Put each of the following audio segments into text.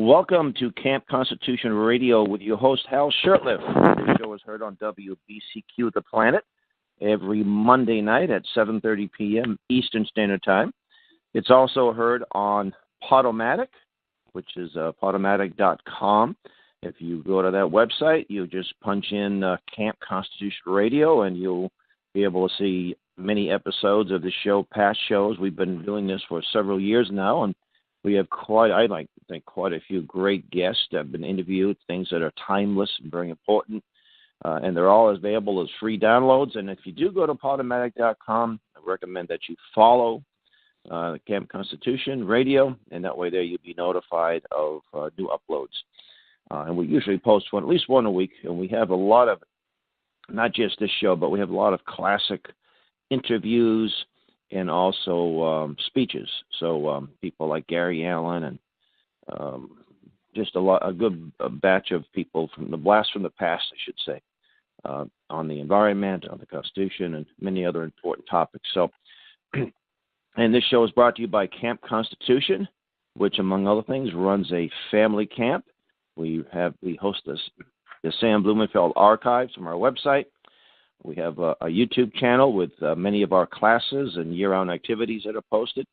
Welcome to Camp Constitution Radio with your host, Hal Shurtleff. This show is heard on WBCQ The Planet every Monday night at 7:30 p.m. Eastern Standard Time. It's also heard on Podomatic, which is podomatic.com. If you go to that website, you just punch in Camp Constitution Radio, and you'll be able to see many episodes of the show, past shows. We've been doing this for several years now, and we have quite a few great guests that have been interviewed, things that are timeless and very important, and they're all available as free downloads. And if you do go to Podomatic.com, I recommend that you follow Camp Constitution Radio, and that way there you'll be notified of new uploads. And we usually post at least one a week, and we have a lot of, not just this show, but we have a lot of classic interviews and also speeches. So people like Gary Allen and just a good batch of people from the blast from the past, I should say, on the environment, on the Constitution, and many other important topics. So, and this show is brought to you by Camp Constitution, which, among other things, runs a family camp. We host the Sam Blumenfeld archives from our website. We have a YouTube channel with many of our classes and year-round activities that are posted.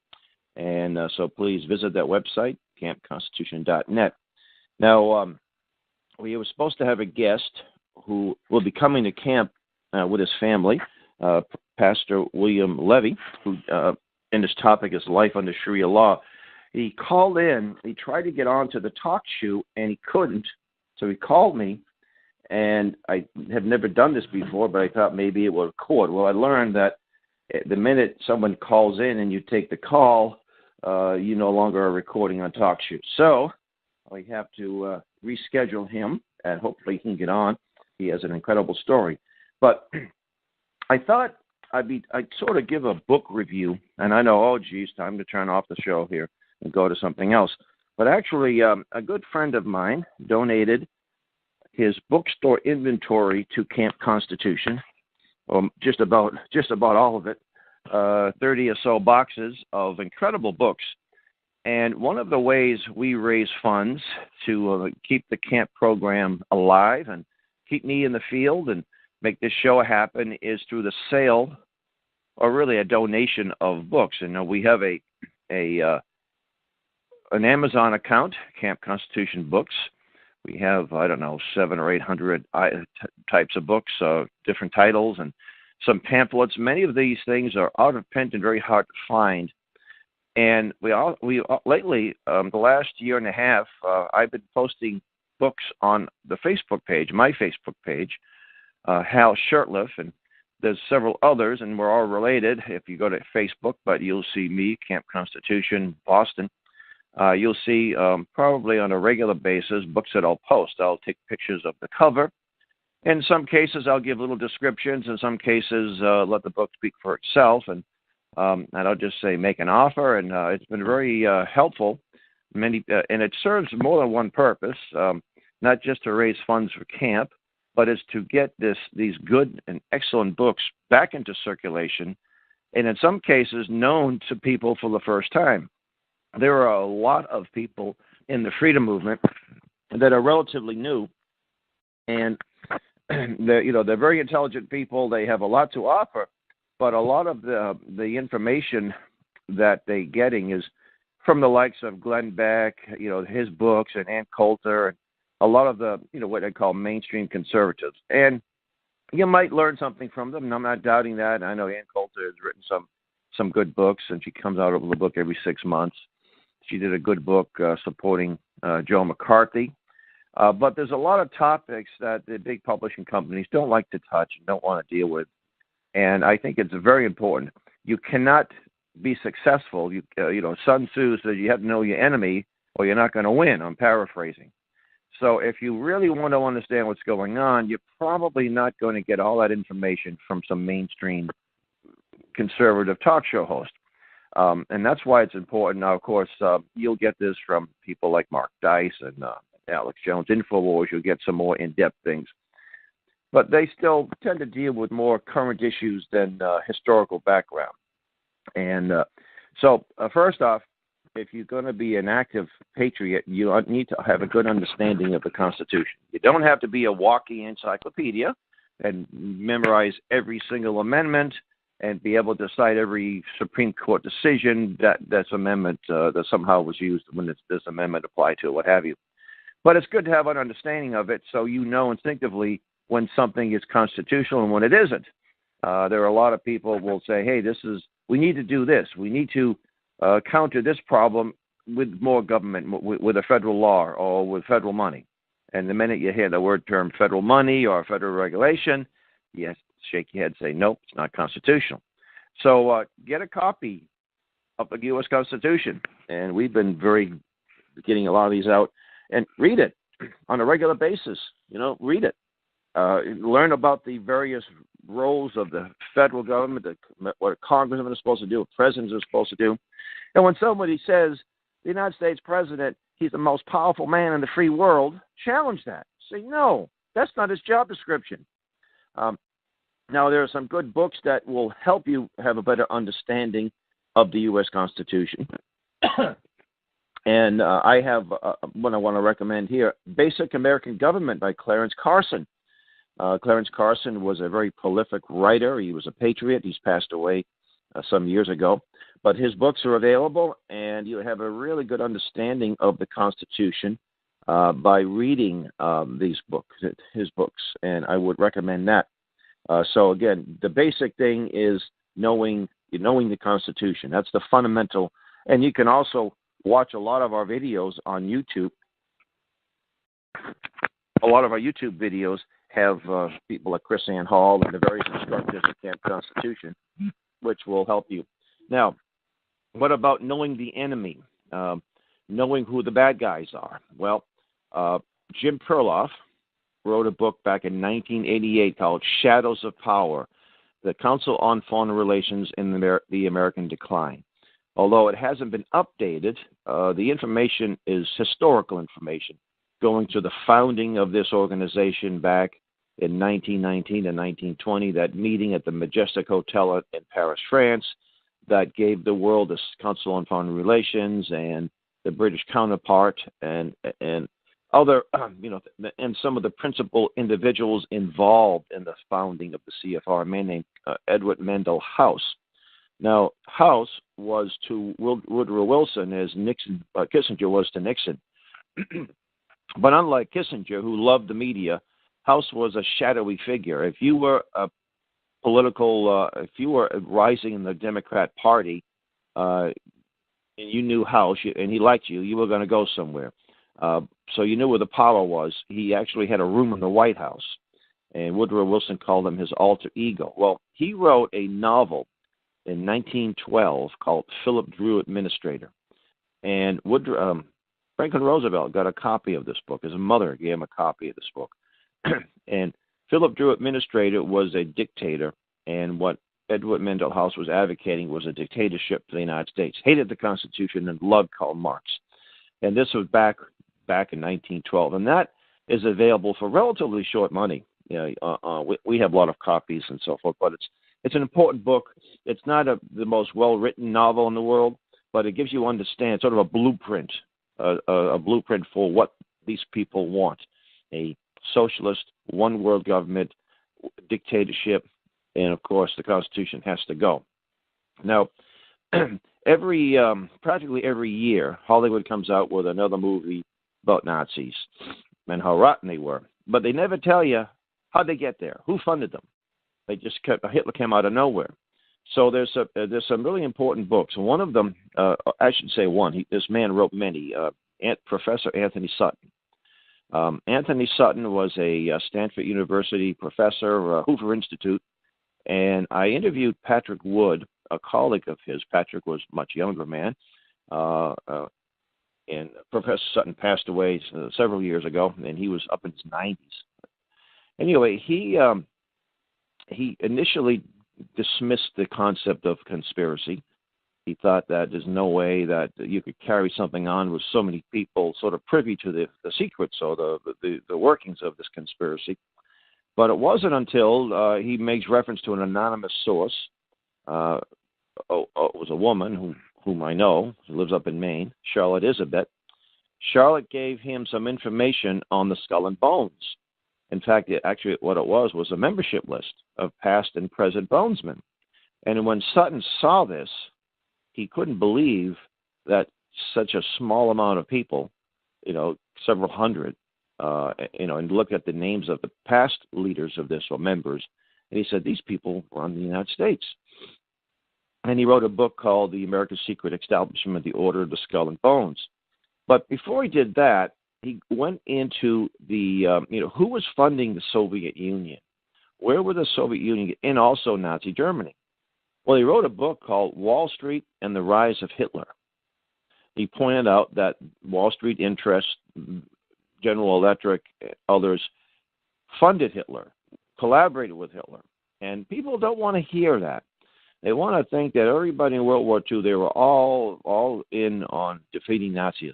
And so please visit that website, campconstitution.net. Now, we were supposed to have a guest who will be coming to camp with his family, Pastor William Levy, who, and his topic is Life Under Sharia Law. He called in. He tried to get on to the talk show, and he couldn't. So he called me. And I have never done this before, but I thought maybe it would record. Well, I learned that the minute someone calls in and you take the call, you no longer are recording on TalkShoe. So we have to reschedule him, and hopefully he can get on. He has an incredible story. But I thought I'd sort of give a book review, and I know, oh, geez, time to turn off the show here and go to something else. But actually, a good friend of mine donated his bookstore inventory to Camp Constitution, just about all of it, 30 or so boxes of incredible books. And one of the ways we raise funds to keep the camp program alive and keep me in the field and make this show happen is through the sale, or really a donation of books. And we have an Amazon account, Camp Constitution Books. We have, 700 or 800 types of books, different titles, and some pamphlets. Many of these things are out of print and very hard to find. And we lately, the last year and a half, I've been posting books on the Facebook page, my Facebook page, Hal Shurtleff, and there's several others, and we're all related if you go to Facebook, but you'll see me, Camp Constitution, Boston. You'll see probably on a regular basis books that I'll post. I'll take pictures of the cover. In some cases, And give little descriptions. In some cases, let the book speak for itself. And I'll just say make an offer. And it's been very helpful. And it serves more than one purpose, not just to raise funds for camp, but is to get these good and excellent books back into circulation, and in some cases known to people for the first time. There are a lot of people in the freedom movement that are relatively new, and they're very intelligent people. They have a lot to offer, but a lot of the information that they're getting is from the likes of Glenn Beck, his books, and Ann Coulter, and a lot of the what I call mainstream conservatives. And you might learn something from them, and I'm not doubting that. I know Ann Coulter has written some good books, and she comes out with a book every 6 months. She did a good book supporting Joe McCarthy. But there's a lot of topics that the big publishing companies don't like to touch and don't want to deal with. And I think it's very important. You cannot be successful. Sun Tzu says you have to know your enemy or you're not going to win. I'm paraphrasing. So if you really want to understand what's going on, you're probably not going to get all that information from some mainstream conservative talk show host. And that's why it's important. Now, of course, you'll get this from people like Mark Dice and Alex Jones, InfoWars. You'll get some more in-depth things. But they still tend to deal with more current issues than historical background. And so first off, if you're going to be an active patriot, you need to have a good understanding of the Constitution. You don't have to be a walking encyclopedia and memorize every single amendment and be able to cite every Supreme Court decision that's amendment that somehow was used when this amendment applied to, what have you. But it's good to have an understanding of it so you know instinctively when something is constitutional and when it isn't. There are a lot of people who will say, hey, we need to do this. We need to counter this problem with more government, with a federal law or with federal money. And the minute you hear the term federal money or federal regulation, you shake your head and say, nope, it's not constitutional. So get a copy of the U.S. Constitution. And we've been getting a lot of these out. And read it on a regular basis. Read it. Learn about the various roles of the federal government, what a congressman is supposed to do, what presidents are supposed to do. And when somebody says the United States president, he's the most powerful man in the free world, challenge that. Say, no, that's not his job description. Now, there are some good books that will help you have a better understanding of the U.S. Constitution. And I have one I want to recommend here, Basic American Government by Cleon Skousen. Cleon Skousen was a very prolific writer. He was a patriot. He's passed away some years ago. But his books are available, and you have a really good understanding of the Constitution by reading his books, and I would recommend that. So again, the basic thing is knowing the Constitution. That's the fundamental. And you can also watch a lot of our videos on YouTube. A lot of our YouTube videos have people like Chris Ann Hall and the various instructors at Camp Constitution, which will help you. Now, what about knowing the enemy, knowing who the bad guys are? Well, Jim Perloff wrote a book back in 1988 called Shadows of Power, the Council on Foreign Relations in the American Decline. Although it hasn't been updated, the information is historical information, going to the founding of this organization back in 1919 and 1920, that meeting at the Majestic Hotel in Paris, France, that gave the world the Council on Foreign Relations and the British counterpart and other, and some of the principal individuals involved in the founding of the CFR, a man named Edward Mandell House. Now, House was to Woodrow Wilson as Kissinger was to Nixon. But unlike Kissinger, who loved the media, House was a shadowy figure. If you were if you were rising in the Democrat Party, and you knew House, and he liked you, you were going to go somewhere. So you knew where the power was. He actually had a room in the White House, and Woodrow Wilson called him his alter ego. Well, he wrote a novel in 1912 called Philip Drew Administrator. And Franklin Roosevelt got a copy of this book. His mother gave him a copy of this book. And Philip Drew Administrator was a dictator, and what Edward Mandell House was advocating was a dictatorship for the United States. Hated the Constitution and loved Karl Marx. And this was back in 1912. And that is available for relatively short money. We have a lot of copies and so forth, but it's an important book. It's not the most well-written novel in the world, but it gives you understand sort of a blueprint for what these people want: a socialist, one-world government, dictatorship, and of course the Constitution has to go. Now, practically every year, Hollywood comes out with another movie about Nazis and how rotten they were, but they never tell you how they get there, who funded them. They just Hitler came out of nowhere. So there's some really important books. One of them, I should say one. This man wrote many. Professor Anthony Sutton. Anthony Sutton was a Stanford University professor, Hoover Institute, and I interviewed Patrick Wood, a colleague of his. Patrick was a much younger man, and Professor Sutton passed away several years ago, and he was up in his 90s. Anyway, he initially dismissed the concept of conspiracy. He thought that there's no way that you could carry something on with so many people sort of privy to the secrets or the workings of this conspiracy. But it wasn't until he makes reference to an anonymous source. It was a woman who whom I know, who lives up in Maine, Charlotte Isabet. Charlotte gave him some information on the Skull and Bones. In fact, what it was a membership list of past and present bonesmen. And when Sutton saw this, he couldn't believe that such a small amount of people, several hundred, and look at the names of the past leaders of this or members, and he said these people were in the United States. And he wrote a book called The American Secret Establishment of the Order of the Skull and Bones. But before he did that, he went into the, who was funding the Soviet Union? Where were the Soviet Union and also Nazi Germany? Well, he wrote a book called Wall Street and the Rise of Hitler. He pointed out that Wall Street interests, General Electric, others, funded Hitler, collaborated with Hitler. And people don't want to hear that. They want to think that everybody in World War II, they were all in on defeating Nazism.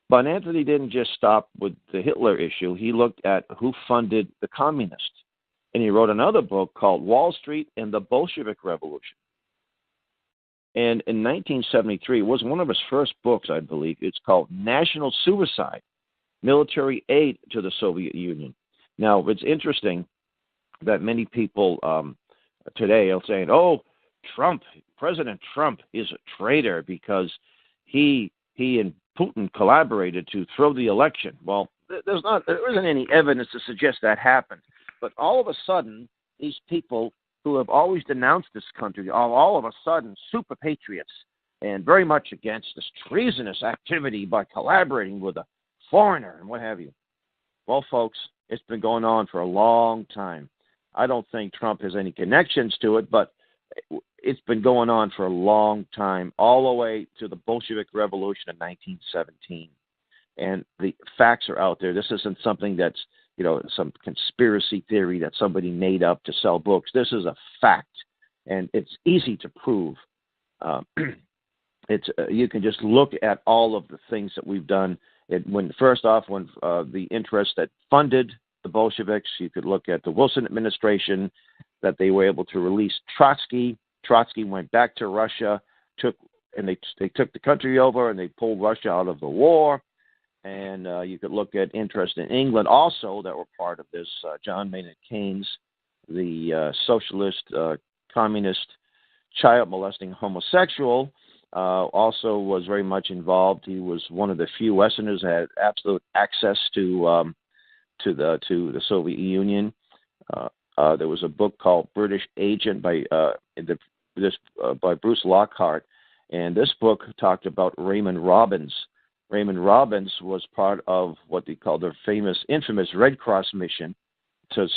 But Anthony didn't just stop with the Hitler issue. He looked at who funded the communists. And he wrote another book called Wall Street and the Bolshevik Revolution. And in 1973, it was one of his first books, I believe. It's called National Suicide, Military Aid to the Soviet Union. Now, it's interesting that many people today are saying, President Trump is a traitor because he and Putin collaborated to throw the election. Well, there isn't any evidence to suggest that happened. But all of a sudden, these people who have always denounced this country are all of a sudden super patriots and very much against this treasonous activity by collaborating with a foreigner and what have you. Well, folks, it's been going on for a long time. I don't think Trump has any connections to it, but it's been going on for a long time, all the way to the Bolshevik Revolution of 1917. And the facts are out there. This isn't something that's, some conspiracy theory that somebody made up to sell books. This is a fact, and it's easy to prove. You can just look at all of the things that we've done. When the interests that funded the Bolsheviks, you could look at the Wilson administration, that they were able to release Trotsky. Trotsky went back to Russia, they took the country over, and they pulled Russia out of the war. And you could look at interest in England also that were part of this. John Maynard Keynes, the socialist, communist, child-molesting homosexual, also was very much involved. He was one of the few Westerners that had absolute access to the Soviet Union. There was a book called British Agent by Bruce Lockhart, and this book talked about Raymond Robbins. Raymond Robbins was part of what they call their infamous Red Cross mission to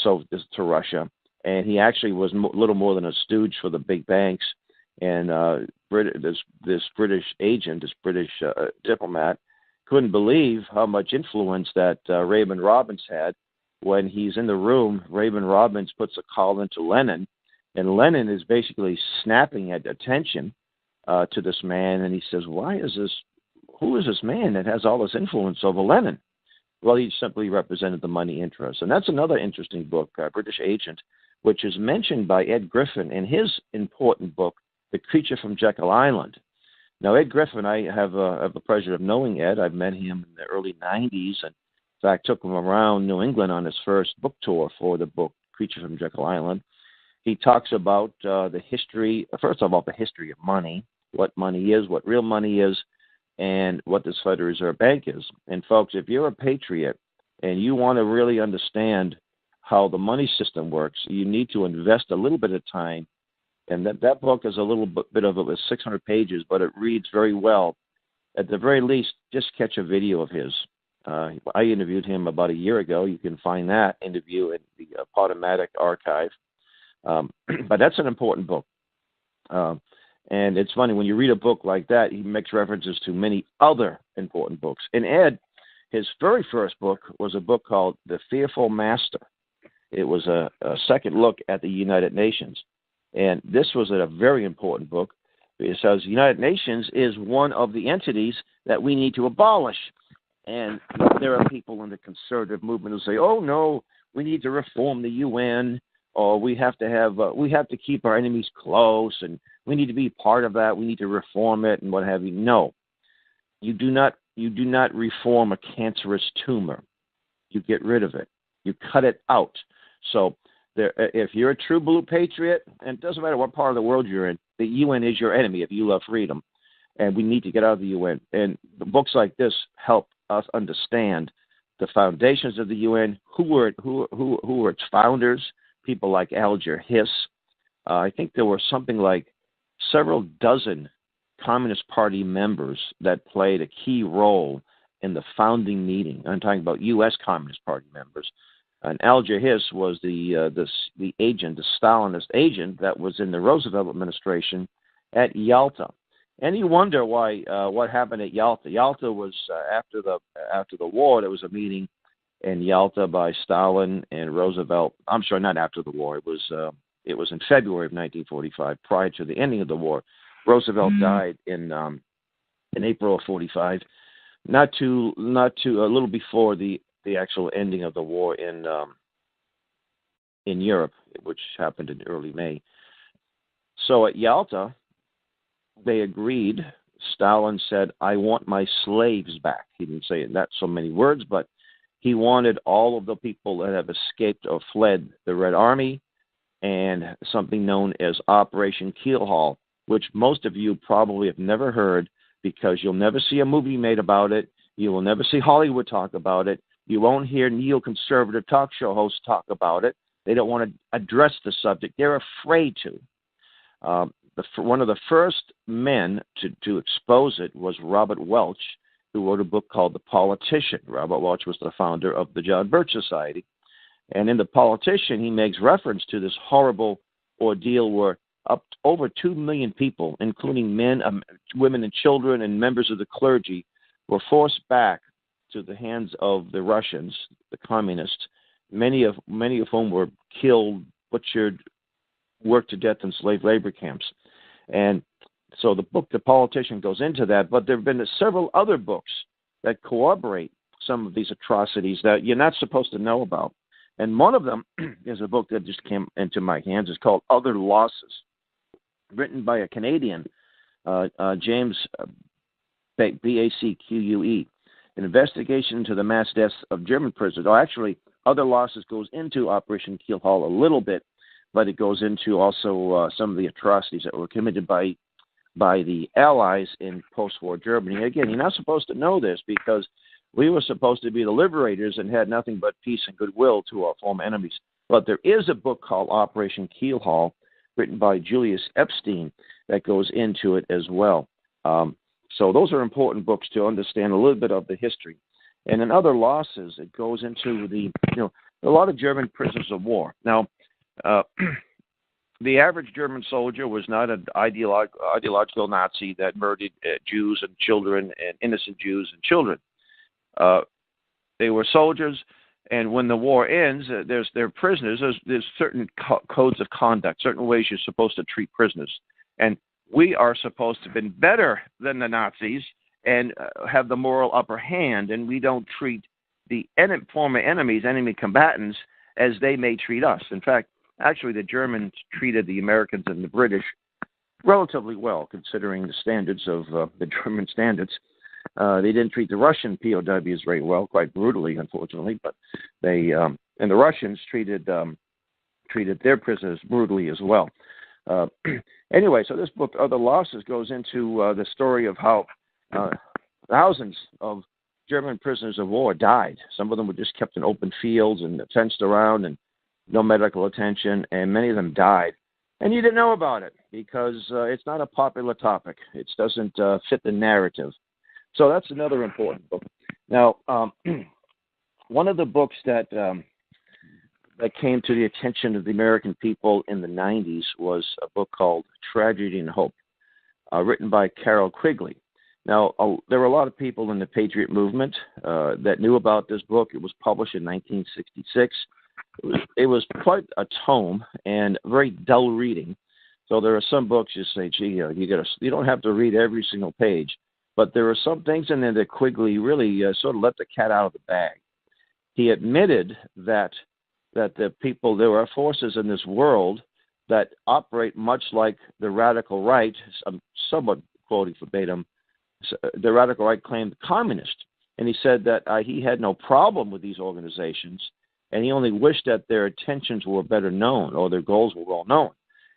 Russia, and he actually was little more than a stooge for the big banks. And this British agent, this British diplomat, couldn't believe how much influence that Raymond Robbins had. When he's in the room, Raymond Robbins puts a call into Lenin, and Lenin is basically snapping at attention to this man, and he says, who is this man that has all this influence over Lenin? Well, he simply represented the money interests. And that's another interesting book, British Agent, which is mentioned by Ed Griffin in his important book, The Creature from Jekyll Island. Now, Ed Griffin, I have the pleasure of knowing Ed. I've met him in the early 90s, and in fact, took him around New England on his first book tour for the book Creature from Jekyll Island. He talks about the history of money, what money is, what real money is, and what this Federal Reserve Bank is. And folks, if you're a patriot and you want to really understand how the money system works, you need to invest a little bit of time. And that book is a little bit of it, 600 pages, but it reads very well. At the very least, just catch a video of his. I interviewed him about a year ago. You can find that interview in the Podomatic archive. But that's an important book. And it's funny, when you read a book like that, he makes references to many other important books. And Ed, his very first book was a book called The Fearful Master. It was a second look at the United Nations. And this was a very important book. It says the United Nations is one of the entities that we need to abolish. And there are people in the conservative movement who say, oh, no, we need to reform the UN. or we have to keep our enemies close, and we need to be part of that. We need to reform it and what have you. No, you do not reform a cancerous tumor. You get rid of it. You cut it out. So if you're a true blue patriot, and it doesn't matter what part of the world you're in, the UN is your enemy if you love freedom, and we need to get out of the UN. And the books like this help us understand the foundations of the UN, who were its founders, people like Alger Hiss. I think there were something like several dozen Communist Party members that played a key role in the founding meeting. I'm talking about U.S. Communist Party members. And Alger Hiss was the agent, the Stalinist agent that was in the Roosevelt administration at Yalta. And you wonder why what happened at Yalta. Yalta was after the war. There was a meeting in Yalta by Stalin and Roosevelt. I'm sorry, not after the war. It was in February of 1945, prior to the ending of the war. Roosevelt died in April of 45, not too a little before the actual ending of the war in Europe, which happened in early May. So at Yalta, they agreed. Stalin said, "I want my slaves back." He didn't say it in that so many words, but he wanted all of the people that have escaped or fled the Red Army, and something known as Operation Keelhaul, which most of you probably have never heard, because you'll never see a movie made about it. You will never see Hollywood talk about it. You won't hear neoconservative talk show hosts talk about it. They don't want to address the subject. They're afraid to. One of the first men to expose it was Robert Welch, who wrote a book called The Politician. Robert Welch was the founder of the John Birch Society. And in The Politician, he makes reference to this horrible ordeal where over 2 million people, including men, women, and children, and members of the clergy, were forced back to the hands of the Russians, the communists, many of whom were killed, butchered, worked to death in slave labor camps. And so the book, The Politician, goes into that, but there have been several other books that corroborate some of these atrocities that you're not supposed to know about. And one of them is a book that just came into my hands. It's called Other Losses, written by a Canadian, James Bacque, an investigation into the mass deaths of German prisoners. Oh, actually, Other Losses goes into Operation Keelhaul a little bit, but it goes into also some of the atrocities that were committed by the Allies in post-war Germany. Again, you're not supposed to know this because we were supposed to be the liberators and had nothing but peace and goodwill to our former enemies. But there is a book called Operation Keelhaul, written by Julius Epstein, that goes into it as well. So those are important books to understand a little bit of the history. And in Other Losses, it goes into a lot of German prisoners of war. Now, the average German soldier was not an ideological Nazi that murdered Jews and children and innocent Jews and children. They were soldiers, and when the war ends, they're prisoners. There's certain codes of conduct, certain ways you're supposed to treat prisoners. And we are supposed to have been better than the Nazis and have the moral upper hand, and we don't treat the former enemies, enemy combatants, as they may treat us. In fact, actually, the Germans treated the Americans and the British relatively well, considering the standards of the German standards. They didn't treat the Russian POWs very well, quite brutally, unfortunately. But and the Russians treated their prisoners brutally as well. Anyway, so this book, Other Losses, goes into the story of how thousands of German prisoners of war died. Some of them were just kept in open fields and fenced around and no medical attention, and many of them died. And you didn't know about it because it's not a popular topic. It doesn't fit the narrative. So that's another important book. Now, one of the books that came to the attention of the American people in the 90s was a book called Tragedy and Hope, written by Carroll Quigley. Now, there were a lot of people in the Patriot movement that knew about this book. It was published in 1966. It was quite a tome and very dull reading. So there are some books you say, gee, you don't have to read every single page. But there are some things in there that Quigley really sort of let the cat out of the bag. He admitted that that there are forces in this world that operate much like the radical right. I'm somewhat quoting verbatim. The radical right claimed communist, and he said that he had no problem with these organizations, and he only wished that their intentions were better known or their goals were well known.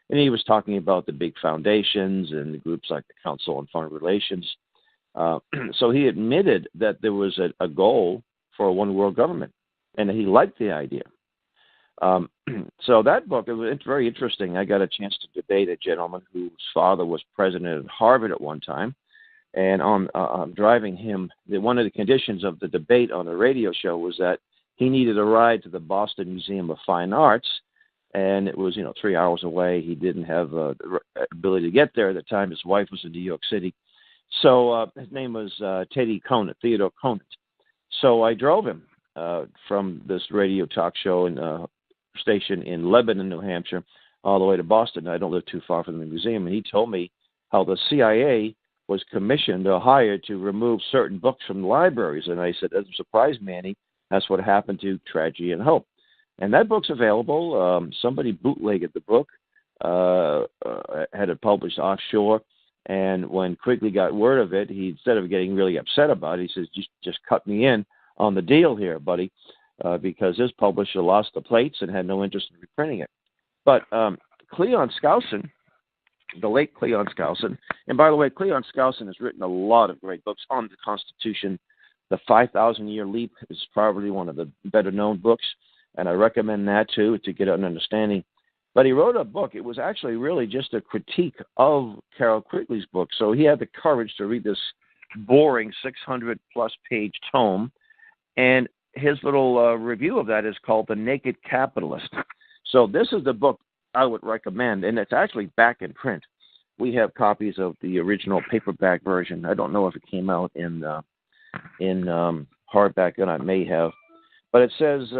And he was talking about the big foundations and the groups like the Council on Foreign Relations. So he admitted that there was a goal for a one world government, and he liked the idea. So that book, it's very interesting. I got a chance to debate a gentleman whose father was president of Harvard at one time, and on driving him, one of the conditions of the debate on the radio show was that he needed a ride to the Boston Museum of Fine Arts, and it was 3 hours away. He didn't have the ability to get there at the time. His wife was in New York City, so his name was Theodore Conant. So I drove him from this radio talk show and station in Lebanon, New Hampshire, all the way to Boston. I don't live too far from the museum, and he told me how the CIA was commissioned or hired to remove certain books from the libraries. And I said, that doesn't surprise me, Manny. That's what happened to Tragedy and Hope. And that book's available. Somebody bootlegged the book, had it published offshore. And when Quigley got word of it, he, instead of getting really upset about it, he says, just cut me in on the deal here, buddy, because this publisher lost the plates and had no interest in reprinting it. But Cleon Skousen, the late Cleon Skousen, and by the way, Cleon Skousen has written a lot of great books on the Constitution. The 5,000-Year Leap is probably one of the better-known books, and I recommend that, too, to get an understanding. But he wrote a book. It was actually really just a critique of Carroll Quigley's book, so he had the courage to read this boring 600-plus page tome, and his little review of that is called The Naked Capitalist. So this is the book I would recommend, and it's actually back in print. We have copies of the original paperback version. I don't know if it came out in hardback, and I may have. But it says,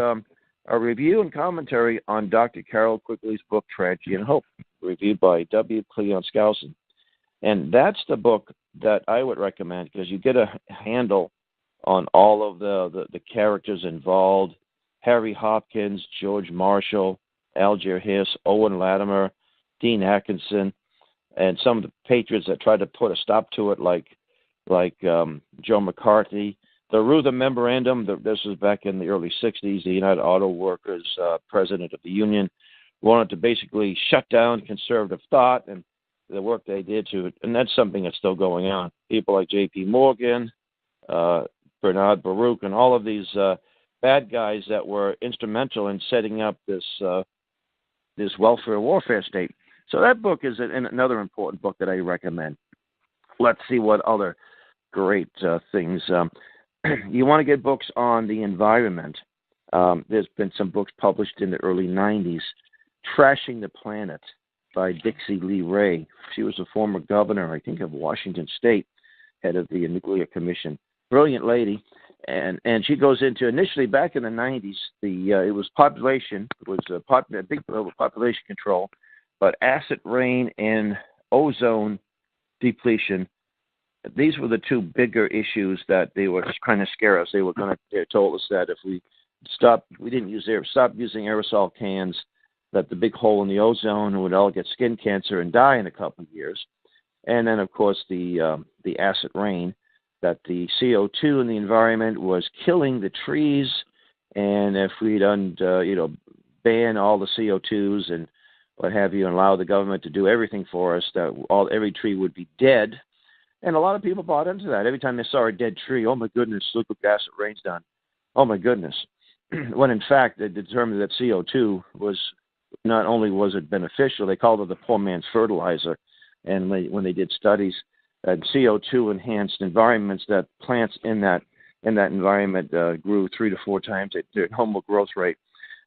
a review and commentary on Dr. Carroll Quigley's book, Tragedy and Hope, reviewed by W. Cleon Skousen. And that's the book that I would recommend because you get a handle on all of the characters involved: Harry Hopkins, George Marshall, Alger Hiss, Owen Latimer, Dean Atkinson, and some of the patriots that tried to put a stop to it, like Joe McCarthy. The Ruther Memorandum, this was back in the early 60s, the United Auto Workers president of the union, wanted to basically shut down conservative thought and the work they did to it, and that's something that's still going on. People like J.P. Morgan, Bernard Baruch, and all of these bad guys that were instrumental in setting up this welfare warfare state. So that book is another important book that I recommend. Let's see what other great things. You want to get books on the environment. There's been some books published in the early 90s. Trashing the Planet by Dixie Lee Ray. She was a former governor, I think, of Washington State, head of the Nuclear Commission. Brilliant lady. And she goes into, initially back in the 90s, it was population. It was a big population control, but acid rain and ozone depletion. These were the two bigger issues that they were trying to scare us. They told us that if we stopped using aerosol cans, that the big hole in the ozone would all get skin cancer and die in a couple of years. And then, of course, the acid rain, that the CO2 in the environment was killing the trees, and if we'd ban all the CO2s and what have you, and allow the government to do everything for us, that every tree would be dead. And a lot of people bought into that. Every time they saw a dead tree, oh my goodness, look what acid rain's done. Oh my goodness. When in fact they determined that CO2 was not only was it beneficial, they called it the poor man's fertilizer. And when they did studies, CO2 enhanced environments, that plants in that environment grew 3 to 4 times their normal growth rate.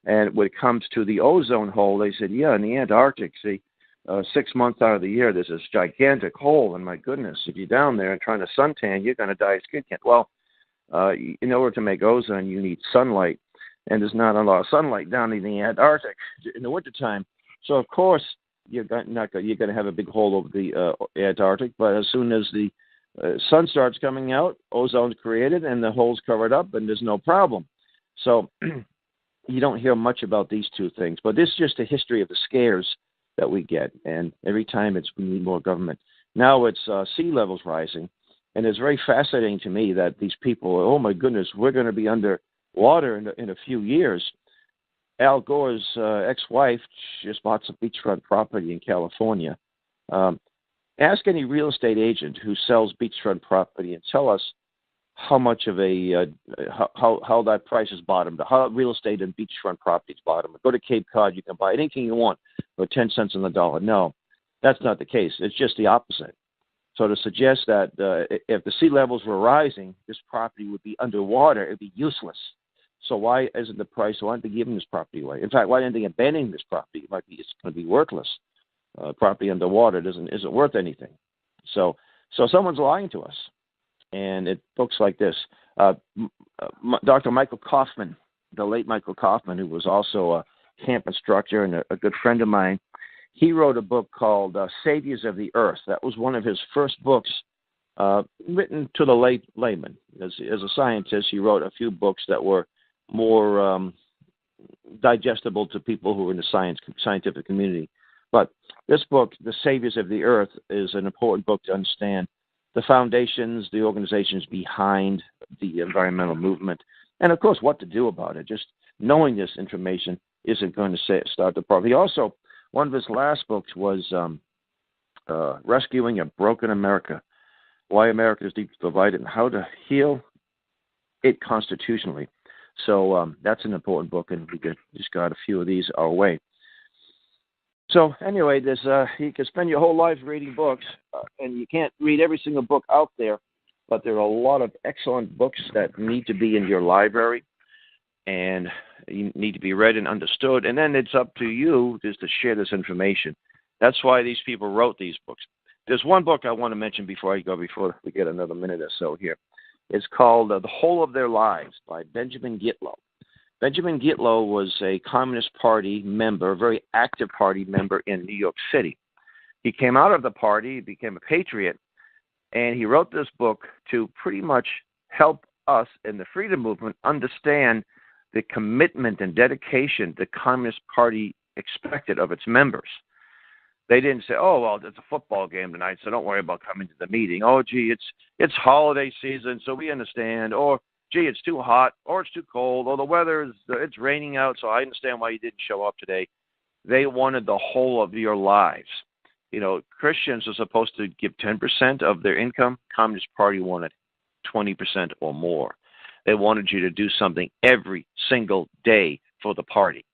And when it comes to the ozone hole, they said, in the Antarctic, 6 months out of the year, there's this gigantic hole, and my goodness, if you're down there and trying to suntan, you're going to die of skin cancer. Well, in order to make ozone, you need sunlight, and there's not a lot of sunlight down in the Antarctic in the wintertime. So, of course, you're going to have a big hole over the Antarctic, but as soon as the sun starts coming out, ozone's created, and the hole's covered up, and there's no problem. So you don't hear much about these two things. But this is just a history of the scares that we get, and every time we need more government. Now it's sea levels rising, and it's very fascinating to me that these people, oh my goodness, we're going to be under water in a few years. Al Gore's ex-wife just bought some beachfront property in California. Ask any real estate agent who sells beachfront property and tell us how much of how that price is bottomed, how real estate and beachfront properties bottom. Go to Cape Cod, you can buy anything you want for 10 cents on the dollar. No, that's not the case. It's just the opposite. So to suggest that if the sea levels were rising, this property would be underwater, it would be useless. So why isn't the price? Why aren't they giving this property away? In fact, why aren't they abandoning this property? It's going to be worthless. Property underwater isn't worth anything. So someone's lying to us. And it books like this. Dr. Michael Kaufman, the late Michael Kaufman, who was also a camp instructor and a good friend of mine, he wrote a book called Saviors of the Earth. That was one of his first books written to the layman. As a scientist, he wrote a few books that were more digestible to people who were in the scientific community. But this book, The Saviors of the Earth, is an important book to understand the foundations, the organizations behind the environmental movement, and, of course, what to do about it. Just knowing this information isn't going to start the problem. He also, one of his last books was Rescuing a Broken America, Why America is Deeply Divided and How to Heal It Constitutionally. So that's an important book, and we just got a few of these our way. So anyway, you can spend your whole life reading books, and you can't read every single book out there, but there are a lot of excellent books that need to be in your library, and you need to be read and understood, and then it's up to you just to share this information. That's why these people wrote these books. There's one book I want to mention before we get another minute or so here. It's called The Whole of Their Lives by Benjamin Gitlow. Benjamin Gitlow was a Communist Party member, a very active party member in New York City. He came out of the party, became a patriot, and he wrote this book to pretty much help us in the freedom movement understand the commitment and dedication the Communist Party expected of its members. They didn't say, oh, well, it's a football game tonight, so don't worry about coming to the meeting. Oh, gee, it's holiday season, so we understand. Or, gee, it's too hot, or it's too cold, or the weather it's raining out, so I understand why you didn't show up today. They wanted the whole of your lives. You know, Christians are supposed to give 10% of their income. Communist Party wanted 20% or more. They wanted you to do something every single day for the party.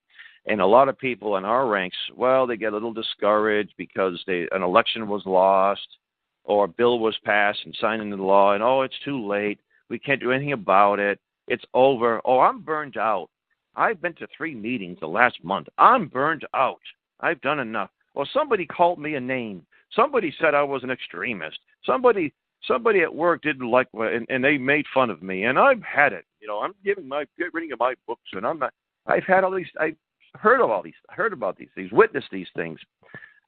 And a lot of people in our ranks, well, they get a little discouraged because an election was lost or a bill was passed and signed into law, and, oh, it's too late. We can't do anything about it. It's over. Oh, I'm burned out. I've been to 3 meetings the last month. I'm burned out. I've done enough. Well, somebody called me a name. Somebody said I was an extremist. Somebody at work didn't like and they made fun of me. And I've had it. You know, I'm reading my books, and I've had all these. I've heard about these things, witnessed these things.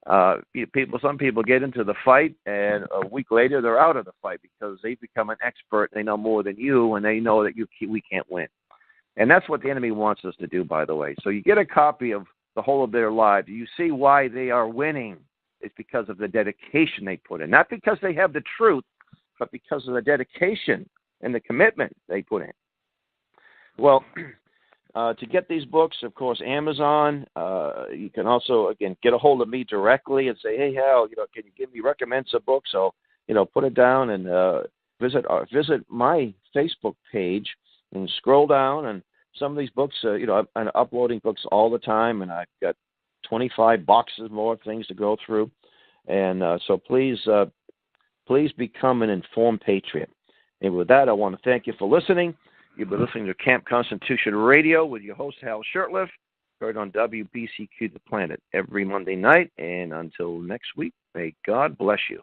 Some people get into the fight, and a week later they're out of the fight because they've become an expert. They know more than you, and they know that we can't win. And that's what the enemy wants us to do, by the way. So you get a copy of The Whole of Their Lives. You see why they are winning. It's because of the dedication they put in. Not because they have the truth, but because of the dedication and the commitment they put in. Well, to get these books, of course, Amazon. You can also, again, get a hold of me directly and say, hey, Hal, can you recommend some books? So, put it down and visit my Facebook page and scroll down. And some of these books, I'm uploading books all the time, and I've got 25 boxes more of things to go through. And so please become an informed patriot. And with that, I want to thank you for listening. You've been listening to Camp Constitution Radio with your host, Hal Shurtleff, heard on WBCQ The Planet every Monday night. And until next week, may God bless you.